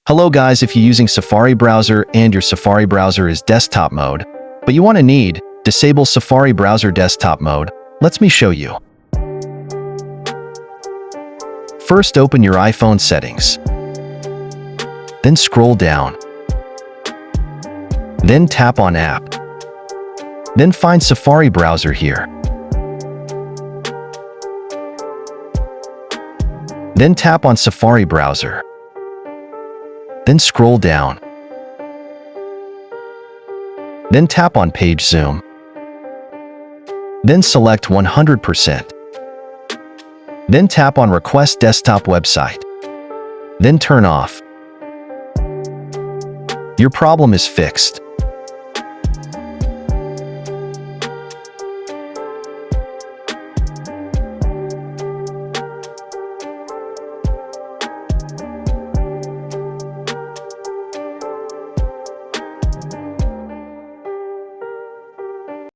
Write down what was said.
Hello guys, if you're using Safari browser and your Safari browser is desktop mode, but you want to disable Safari browser desktop mode, let me show you. First open your iPhone settings. Then scroll down. Then tap on app. Then find Safari browser here. Then tap on Safari browser. Then scroll down. Then tap on page zoom. Then select 100%. Then tap on request desktop website. Then turn off. Your problem is fixed.